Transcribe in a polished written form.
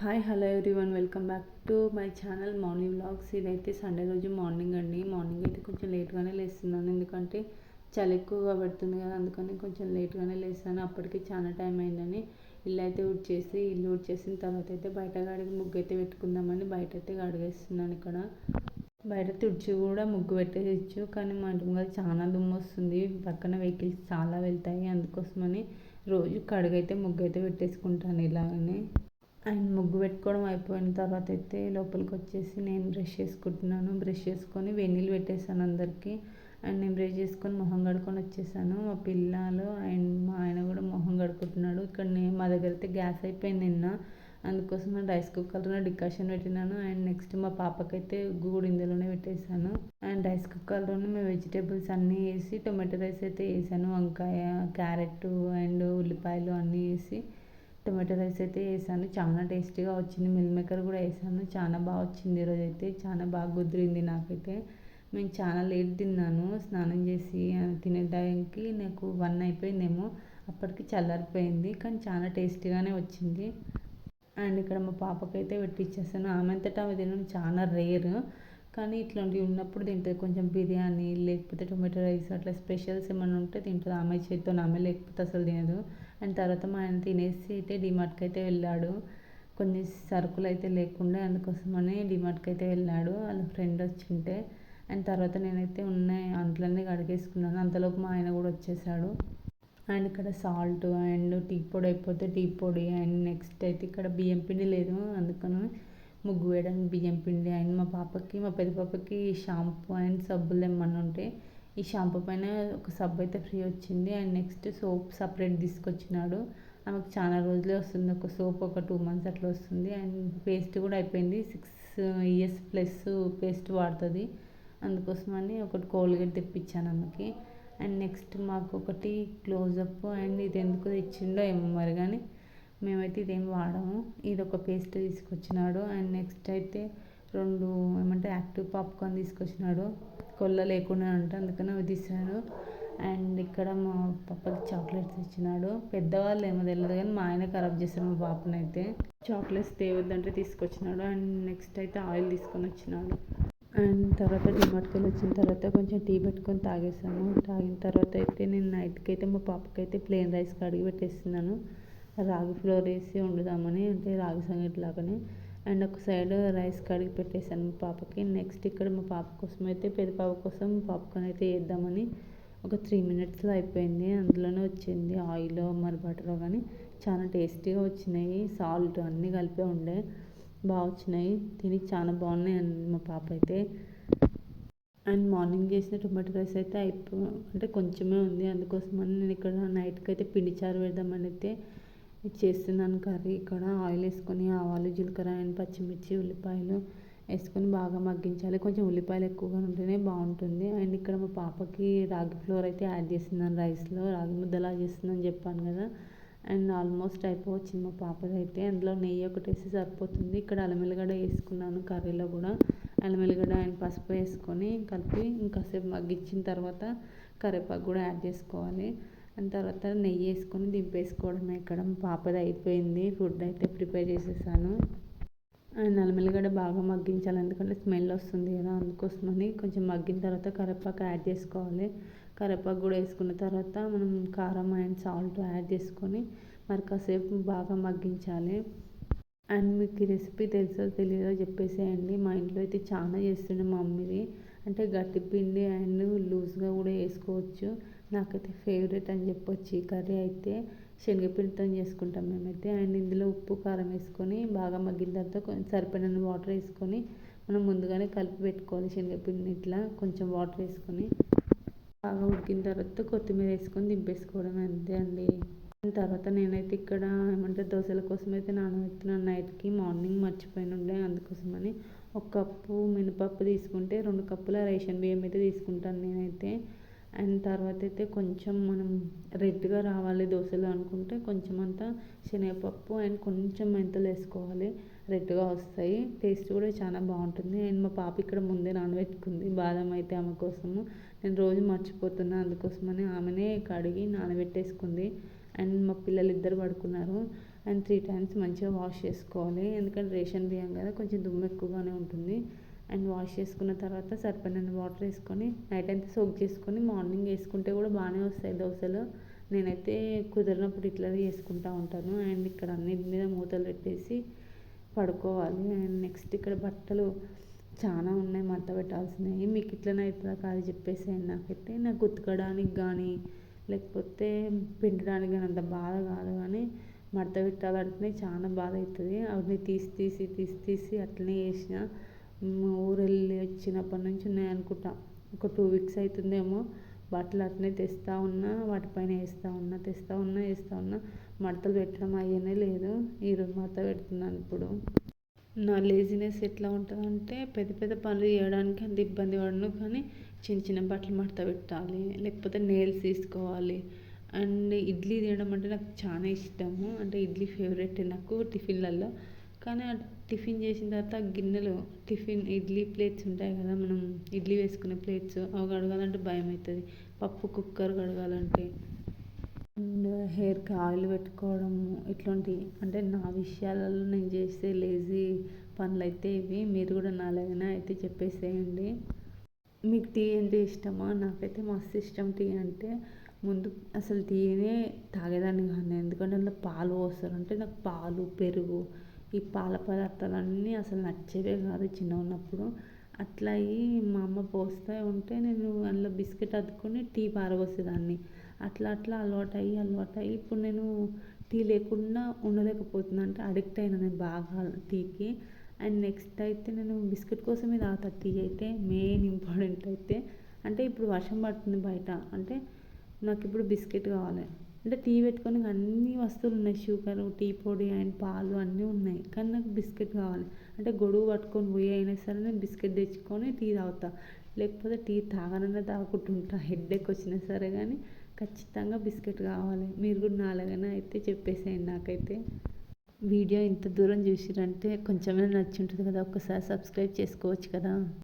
Hi hello everyone, welcome back to my channel Mouni vlogs. ఇదైతే Sunday రోజు morning అండి. Morning అయితే కొంచెం లేట్గానే లేస్తున్నాను, ఎందుకంటే చలి ఎక్కువగా పెడుతుంది కదా, అందుకని కొంచెం లేట్గానే లేస్తాను. అప్పటికి చాలా టైం అయిందని ఇల్లు అయితే ఇల్లు ఊడ్చేసిన తర్వాత అయితే బయట గాడికి ముగ్గు అయితే పెట్టుకుందామని బయట అయితే గడిగేస్తున్నాను. ఇక్కడ బయట తుడిచి కూడా ముగ్గు పెట్టేయచ్చు, కానీ మా ఇంటి ముందు చాలా దుమ్ము వస్తుంది, పక్కన వెహికల్స్ చాలా వెళ్తాయి. అందుకోసమని రోజు కడుగైతే ముగ్గు అయితే పెట్టేసుకుంటాను ఇలాగనే. అండ్ ముగ్గు పెట్టుకోవడం అయిపోయిన తర్వాత అయితే లోపలికి వచ్చేసి నేను బ్రష్ చేసుకుంటున్నాను. బ్రష్ చేసుకొని వెన్నీళ్ళు పెట్టేసాను అందరికీ. అండ్ నేను బ్రష్ చేసుకొని మొహం కడుక్కొని వచ్చేసాను. మా పిల్లలు అండ్ మా ఆయన కూడా మొహం కడుక్కుంటున్నాడు. ఇక్కడ మా దగ్గర అయితే గ్యాస్ అయిపోయింది నిన్న, అందుకోసం రైస్ కుక్కర్లో డికాషన్ పెట్టినాను. అండ్ నెక్స్ట్ మా పాపకైతే గూడు ఇందులోనే పెట్టేశాను. అండ్ రైస్ కుక్కర్లోనే మేము వెజిటేబుల్స్ అన్నీ వేసి టొమాటో రైస్ అయితే వేసాను. వంకాయ, క్యారెట్ అండ్ ఉల్లిపాయలు అన్నీ వేసి టొమాటో రైస్ అయితే వేసాను. చాలా టేస్టీగా వచ్చింది. మిల్ మేకర్ కూడా వేసాను, చాలా బాగా వచ్చింది. ఈరోజు అయితే చాలా బాగా కుదిరింది నాకైతే. నేను చాలా లేట్ తిన్నాను, స్నానం చేసి తినే టైంకి నాకు 1 అయిపోయిందేమో. అప్పటికి చల్లారిపోయింది, కానీ చాలా టేస్టీగానే వచ్చింది. అండ్ ఇక్కడ మా పాపకైతే పెట్టిచ్చేసాను. ఆమె అంతటా ఆమె తినడం చాలా రేర్, కానీ ఇట్లాంటివి ఉన్నప్పుడు తింటుంది. కొంచెం బిర్యానీ లేకపోతే టొమాటో రైస్ అట్లా స్పెషల్స్ ఏమైనా ఉంటే తింటుంది ఆమె చేతితో, ఆమె లేకపోతే అసలు తినదు. అండ్ తర్వాత మా ఆయన తినేసి అయితే డిమార్ట్కి అయితే వెళ్ళాడు. కొన్ని సరుకులు అయితే లేకుండా, అందుకోసమని డిమార్ట్కి అయితే వెళ్ళాడు. వాళ్ళ ఫ్రెండ్ వచ్చింటే. అండ్ తర్వాత నేనైతే ఉన్న అంట్లన్నీ కడిగేసుకున్నాను. అంతలోపు మా ఆయన కూడా వచ్చేసాడు. అండ్ ఇక్కడ సాల్ట్ అండ్ టీ పొడి అయిపోతే టీ పొడి, అండ్ నెక్స్ట్ అయితే ఇక్కడ బియ్యం పిండి లేదు, అందుకని ముగ్గు వేయడానికి బియ్యం పిండి. అండ్ మా పెద్ద పాపకి షాంపూ అండ్ సబ్బులు తెమ్మని ఉంటే ఈ షాంపూ పైన ఒక సబ్బు అయితే ఫ్రీ వచ్చింది. అండ్ నెక్స్ట్ సోప్ సపరేట్ తీసుకొచ్చినాడు. ఆమెకు చాలా రోజులే వస్తుంది, ఒక సోప్ ఒక 2 months అట్లా వస్తుంది. అండ్ పేస్ట్ కూడా అయిపోయింది, 6 years ప్లస్ పేస్ట్ వాడుతుంది. అందుకోసమని ఒకటి కోల్గేట్ తెప్పించాను ఆమెకి. అండ్ నెక్స్ట్ మాకు ఒకటి క్లోజప్, అండ్ ఇది ఎందుకు తెచ్చిండో ఏమో మరి, కానీ మేమైతే ఇదేం వాడము. ఇది ఒక పేస్ట్ తీసుకొచ్చినాడు. అండ్ నెక్స్ట్ అయితే 2 యాక్టివ్ పాప్కార్న్ తీసుకొచ్చినాడు, కొల్ల లేకుండా అంట, అందుకని అవి తీసాడు. అండ్ ఇక్కడ మా పాపకి చాక్లెట్స్ ఇచ్చినాడు. పెద్దవాళ్ళు ఏమో తెలియదు, కానీ మా ఆయన ఖరాబ్ చేశారు మా పాపనైతే. చాక్లెట్స్ తేవద్దంటే తీసుకొచ్చినాడు. అండ్ నెక్స్ట్ అయితే ఆయిల్ తీసుకొని వచ్చినాడు. అండ్ తర్వాత డిమార్ట్కి వెళ్ళి వచ్చిన తర్వాత కొంచెం టీ పెట్టుకొని తాగేసాను. తాగిన తర్వాత అయితే నేను నైట్కి అయితే మా పాపకైతే ప్లెయిన్ రైస్ కడిగి పెట్టేస్తున్నాను, రాగి ఫ్లోర్ వేసి వండుదామని, అంటే రాగి సంగటి లాగానే. అండ్ ఒక సైడ్ రైస్ కడిగి పెట్టేశాను మా పాపకి. నెక్స్ట్ ఇక్కడ మా పాప కోసం అయితే, పెద్ద పాప కోసం పాప్కార్న్ అయితే వేద్దామని ఒక 3 minutesలో అయిపోయింది. అందులోనే వచ్చింది ఆయిల్ మరి బటర్, కానీ చాలా టేస్టీగా వచ్చినాయి. సాల్ట్ అన్నీ కలిపే ఉండే, బాగా వచ్చినాయి. తిని చాలా బాగున్నాయి మా పాప అయితే. అండ్ మార్నింగ్ చేసిన టొమాటో రైస్ అయితే అంటే కొంచెమే ఉంది, అందుకోసమని నేను ఇక్కడ నైట్కి అయితే పిండి చారు పెడదామని అయితే చేస్తున్నాను కర్రీ. ఇక్కడ ఆయిల్ వేసుకొని ఆవాలు, జీలకర్ర అండ్ పచ్చిమిర్చి, ఉల్లిపాయలు వేసుకొని బాగా మగ్గించాలి. కొంచెం ఉల్లిపాయలు ఎక్కువగా ఉంటేనే బాగుంటుంది. అండ్ ఇక్కడ మా పాపకి రాగి ఫ్లోర్ అయితే యాడ్ చేస్తున్నాను రైస్లో, రాగి ముద్దలా చేస్తుందని చెప్పాను కదా. అండ్ ఆల్మోస్ట్ అయిపోవచ్చింది మా పాపది అయితే. అందులో నెయ్యి ఒకటి వేసి సరిపోతుంది. ఇక్కడ అల్లం ఎల్లిగడ్డ వేసుకున్నాను కర్రీలో కూడా. అల్లం ఎల్లిగడ్డ అండ్ పసుపు వేసుకొని కలిపి ఇంకాసేపు మగ్గించిన తర్వాత కరివేపాకు కూడా యాడ్ చేసుకోవాలి. అండ్ తర్వాత నెయ్యి వేసుకొని దింపేసుకోవడమే. ఇక్కడ మా పాపది అయిపోయింది, ఫుడ్ అయితే ప్రిపేర్ చేసేసాను. అండ్ అల్లం ఎల్లిగడ్డ బాగా మగ్గించాలి, ఎందుకంటే స్మెల్ వస్తుంది కదా, అందుకోసమని కొంచెం మగ్గిన తర్వాత కరివేపాకు యాడ్ చేసుకోవాలి. కరివేపాకు కూడా వేసుకున్న తర్వాత మనం కారం అండ్ సాల్ట్ యాడ్ చేసుకొని మరి కాసేపు బాగా మగ్గించాలి. అండ్ మీకు ఈ రెసిపీ తెలుసో తెలియదో చెప్పేసేయండి. మా ఇంట్లో అయితే చాలా చేస్తుండే మా మమ్మీది, అంటే గట్టి పిండి అండ్ లూజ్గా కూడా వేసుకోవచ్చు. నాకైతే ఫేవరెట్ అని చెప్పొచ్చు ఈ కర్రీ అయితే. శనగపిండితో చేసుకుంటాం మేమైతే. అండ్ ఇందులో ఉప్పు కారం వేసుకొని బాగా మగ్గిన తర్వాత కొంచెం సరిపడిన వాటర్ వేసుకొని మనం ముందుగానే కలిపి పెట్టుకోవాలి. శనగపిండిని ఇట్లా కొంచెం వాటర్ వేసుకొని బాగా ఉడికిన తర్వాత కొత్తిమీర వేసుకొని దింపేసుకోవడం, అంతే అండి. తర్వాత నేనైతే ఇక్కడ దోశల కోసం అయితే నానబెడుతున్నాను నైట్కి. మార్నింగ్ మర్చిపోయిన ఉండే, అందుకోసమని 1 కప్పు మినపప్పు తీసుకుంటే 2 కప్పుల రేషన్ బియ్యం అయితే తీసుకుంటాను నేనైతే. అండ్ తర్వాత అయితే కొంచెం మనం రెడ్గా రావాలి దోశలు అనుకుంటే కొంచెం అంతా శనగపప్పు అండ్ కొంచెం మెంతులు వేసుకోవాలి, రెడ్గా వస్తాయి. టేస్ట్ కూడా చాలా బాగుంటుంది. అండ్ మా పాప ఇక్కడ ముందే నానబెట్టుకుంది బాదం అయితే ఆమె కోసము. నేను రోజు మర్చిపోతున్నా, అందుకోసమని ఆమెనే కడిగి నానబెట్టేసుకుంది. అండ్ మా పిల్లలు ఇద్దరు పడుకున్నారు. అండ్ 3 టైమ్స్ మంచిగా వాష్ చేసుకోవాలి. ఎందుకంటే రేషన్ బియ్యం కదా, కొంచెం దుమ్ము ఎక్కువగానే ఉంటుంది. అండ్ వాష్ చేసుకున్న తర్వాత సరిపడినన్ని వాటర్ వేసుకొని నైట్ అంతా సోక్ చేసుకొని మార్నింగ్ వేసుకుంటే కూడా బాగానే వస్తాయి దోశలు. నేనైతే కుదిరినప్పుడు ఇట్లనే చేసుకుంటూ ఉంటాను. అండ్ ఇక్కడ అన్నిటి మీద మూతలు పెట్టేసి పడుకోవాలి. అండ్ నెక్స్ట్ ఇక్కడ బట్టలు చాలా ఉన్నాయి మడత పెట్టాల్సినవి. మీకు ఇట్లనే అవుతుందా కాదు చెప్పేసేయండి. నాకైతే నాకు ఉతకడానికి కానీ లేకపోతే పిండడానికి కానీ అంత బాధ కాదు, కానీ మడత పెట్టాలంటే చాలా బాధ అవుతుంది. అవన్నీ తీసి అట్లనే చేసిన. ఊరు వెళ్ళి వచ్చినప్పటి నుంచి ఉన్నాయనుకుంటా, ఒక 2 వీక్స్ అవుతుందేమో. బట్టలు అట్లనే తెస్తూ ఉన్నా, వాటిపైన వేస్తూ ఉన్నా మడతలు పెట్టడం అయ్యనే లేదు. ఈరోజు మడత పెడుతున్నాను. ఇప్పుడు నా లేజినెస్ ఎట్లా ఉంటుందంటే పెద్ద పెద్ద పనులు చేయడానికి అంత ఇబ్బంది పడను, కానీ చిన్న చిన్న బట్టలు మడత పెట్టాలి, లేకపోతే నెయిల్స్ తీసుకోవాలి. అండ్ ఇడ్లీ తినడం అంటే నాకు చాలా ఇష్టము. అంటే ఇడ్లీ ఫేవరెట్ నాకు టిఫిన్లలో. కానీ ఆ టిఫిన్ చేసిన తర్వాత గిన్నెలు ఇడ్లీ ప్లేట్స్ ఉంటాయి కదా, మనం ఇడ్లీ వేసుకునే ప్లేట్స్, అవి కడగాలంటే భయం అవుతుంది. పప్పు కుక్కర్ కడగాలంటే. అండ్ హెయిర్కి ఆయిల్ పెట్టుకోవడము ఇట్లాంటి అంటే నా విషయాలలో నేను చేసే లేజీ పనులు అయితే ఇవి. మీరు కూడా నాలాగనే అయితే చెప్పేసేయండి. మీకు టీ అంటే ఇష్టమా? నాకైతే మస్తు ఇష్టం టీ అంటే. ముందు అసలు టీనే తాగేదాన్ని కాదు, ఎందుకంటే అందులో పాలు పోస్తారు. అంటే నాకు పాలు పెరుగు ఈ పాల పదార్థాలన్నీ అసలు నచ్చేవే కాదు చిన్నగా ఉన్నప్పుడు. అట్లా అయ్యి మా అమ్మ పోస్తూ ఉంటే నేను అందులో బిస్కెట్ అద్దుకొని టీ పారబోసేదాన్ని. అట్లా అలవాటయ్యి ఇప్పుడు నేను టీ లేకుండా ఉండలేకపోతున్నాను. అంటే అడిక్ట్ అయినా నేను బాగా టీకి. అండ్ నెక్స్ట్ అయితే నేను బిస్కెట్ కోసమే తాగుతా టీ అయితే, మెయిన్ ఇంపార్టెంట్ అయితే. అంటే ఇప్పుడు వర్షం పడుతుంది బయట, అంటే నాకు ఇప్పుడు బిస్కెట్ కావాలి. అంటే టీ పెట్టుకొని అన్ని వస్తువులు ఉన్నాయి, షుగర్, టీ పొడి అండ్ పాలు అన్నీ ఉన్నాయి, కానీ నాకు బిస్కెట్ కావాలి. అంటే గొడుగు పట్టుకొని పోయి అయినా సరే నేను బిస్కెట్ తెచ్చుకొని టీ తాగుతా. లేకపోతే టీ తాగకుంటుంటా, హెడేక్ వచ్చినా సరే కానీ ఖచ్చితంగా బిస్కెట్ కావాలి. మీరు కూడా నాలాగనే అయితే చెప్పేసేయండి. నాకైతే వీడియో ఇంత దూరం చూసిరంటే కొంచెమైనా నచ్చి ఉంటుంది కదా, ఒక్కసారి సబ్స్క్రైబ్ చేసుకోవచ్చు కదా.